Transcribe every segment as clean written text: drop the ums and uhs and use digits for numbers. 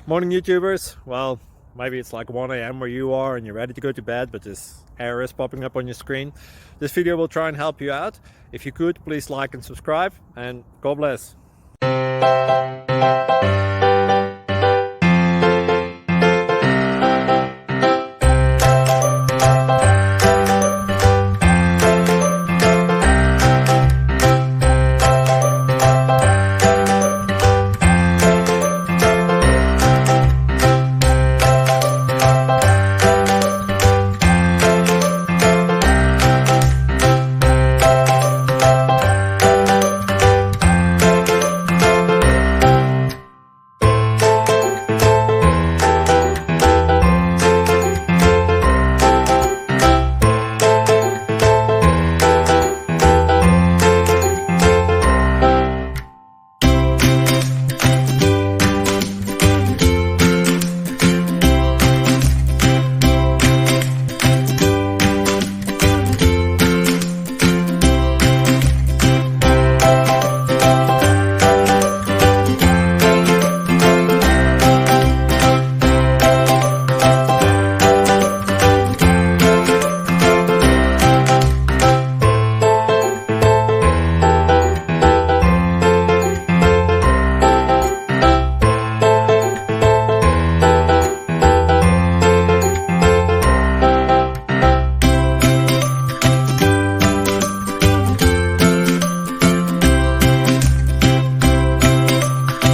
Morning YouTubers. Well, maybe it's like 1 a.m. where you are and you're ready to go to bed, but this error is popping up on your screen. This video will try and help you out. If you could, please like and subscribe, and God bless.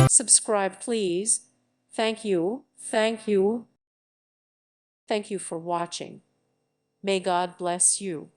Subscribe, please. Thank you. Thank you. Thank you for watching. May God bless you.